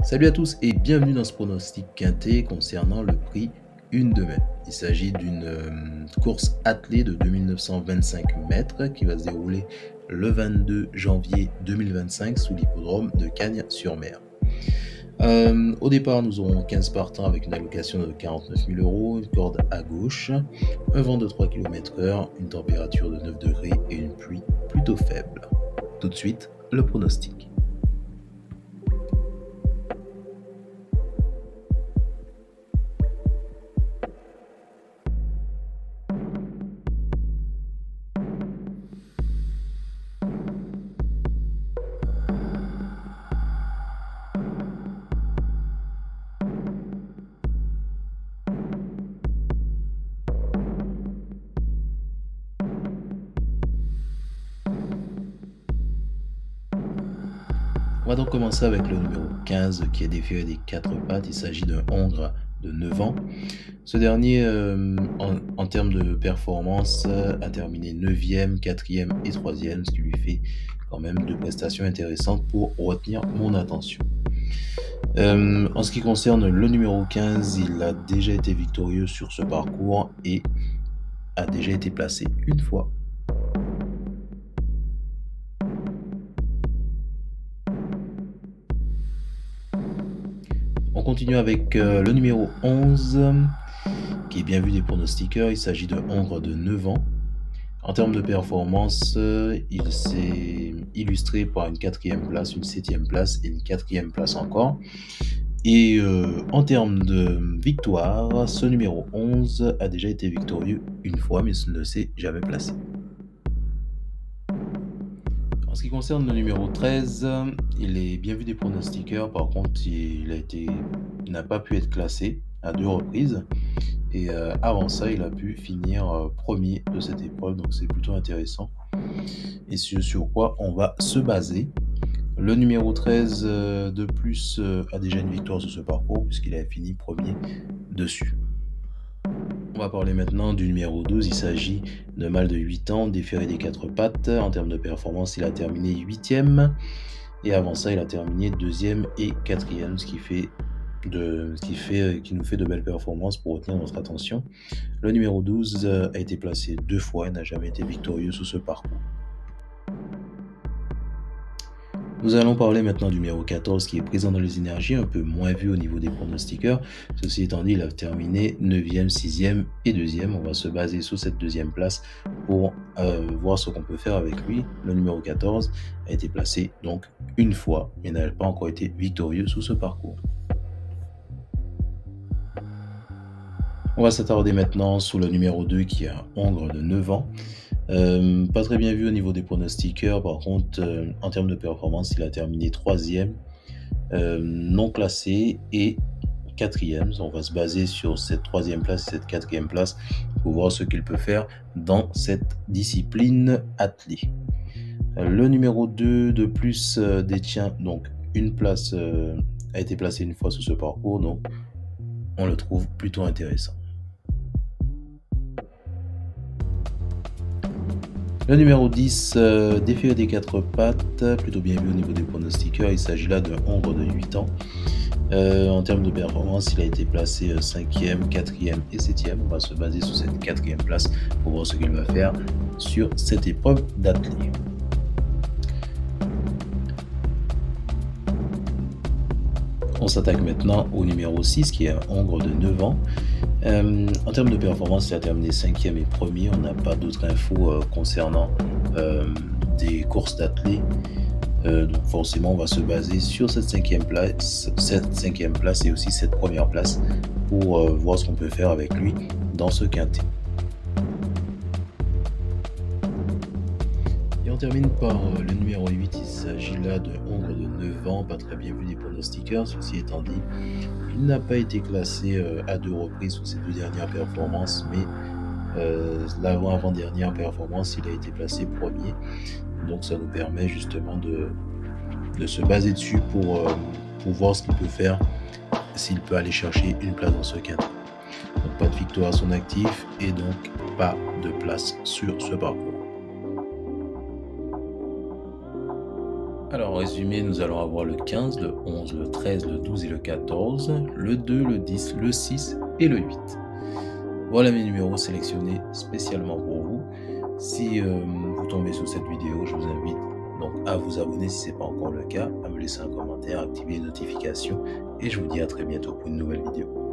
Salut à tous et bienvenue dans ce pronostic quintet concernant le prix Une de Mai. Il s'agit d'une course attelée de 2925 mètres qui va se dérouler le 22 janvier 2025 sous l'hippodrome de Cagnes-sur-Mer. Au départ, nous aurons 15 partants avec une allocation de 49 000 €, une corde à gauche, un vent de 3 km/h, une température de 9 degrés et une pluie plutôt faible. Tout de suite, le pronostic. On va donc commencer avec le numéro 15 qui est déféré des 4 pattes. Il s'agit d'un hongre de 9 ans. Ce dernier, en termes de performance, a terminé 9e, 4e et 3e, ce qui lui fait quand même deux prestations intéressantes pour retenir mon attention. En ce qui concerne le numéro 15, il a déjà été victorieux sur ce parcours et a déjà été placé une fois. On continue avec le numéro 11, qui est bien vu des pronostiqueurs. Il s'agit de hongre de 9 ans. En termes de performance, il s'est illustré par une 4e place, une 7e place et une 4e place encore. Et en termes de victoire, ce numéro 11 a déjà été victorieux une fois, mais ne s'est jamais placé. En ce qui concerne le numéro 13, il est bien vu des pronostiqueurs. Par contre, il n'a pas pu être classé à 2 reprises. Et avant ça, il a pu finir premier de cette épreuve. Donc c'est plutôt intéressant. Et sur quoi on va se baser. Le numéro 13 de plus a déjà une victoire sur ce parcours puisqu'il a fini premier dessus. On va parler maintenant du numéro 12, il s'agit d'un mâle de 8 ans, déféré des 4 pattes. En termes de performance, il a terminé 8e. Et avant ça, il a terminé 2e et 4e, ce qui nous fait de belles performances pour retenir notre attention. Le numéro 12 a été placé 2 fois et n'a jamais été victorieux sous ce parcours. Nous allons parler maintenant du numéro 14 qui est présent dans les énergies, un peu moins vu au niveau des pronostiqueurs. Ceci étant dit, il a terminé 9e, 6e et 2e. On va se baser sur cette 2e place pour voir ce qu'on peut faire avec lui. Le numéro 14 a été placé donc une fois et n'a pas encore été victorieux sous ce parcours. On va s'attarder maintenant sur le numéro 2 qui est un hongre de 9 ans. Pas très bien vu au niveau des pronostiqueurs. Par contre, en termes de performance, il a terminé 3e, non classé et 4e. On va se baser sur cette 3e place et cette 4e place pour voir ce qu'il peut faire dans cette discipline attelée. Le numéro 2 de plus détient donc une place, a été placé une fois sur ce parcours, donc on le trouve plutôt intéressant. Le numéro 10, déféré des 4 pattes, plutôt bien vu au niveau des pronostiqueurs. Il s'agit là d'un hongre de 8 ans. En termes de performance, il a été placé 5e, 4e et 7e. On va se baser sur cette 4e place pour voir ce qu'il va faire sur cette épreuve d'attelée. On s'attaque maintenant au numéro 6 qui est un hongre de 9 ans. En termes de performance, il a terminé 5e et 1er. On n'a pas d'autres infos concernant des courses d'athlètes. Donc forcément, on va se baser sur cette 5e place et aussi cette 1re place pour voir ce qu'on peut faire avec lui dans ce quintet. Et on termine par le numéro 8, il s'agit là de hongre de 9 ans, pas très bien vu des pronostiqueurs. Ceci étant dit, il n'a pas été classé à 2 reprises sur ses 2 dernières performances, mais l'avant-dernière performance, il a été placé premier. Donc ça nous permet justement de se baser dessus pour voir ce qu'il peut faire, s'il peut aller chercher une place dans ce quintet. Donc pas de victoire à son actif et donc pas de place sur ce parcours. Alors, en résumé, nous allons avoir le 15, le 11, le 13, le 12 et le 14, le 2, le 10, le 6 et le 8. Voilà mes numéros sélectionnés spécialement pour vous. Si vous tombez sur cette vidéo, je vous invite donc à vous abonner si ce n'est pas encore le cas, à me laisser un commentaire, activer les notifications et je vous dis à très bientôt pour une nouvelle vidéo.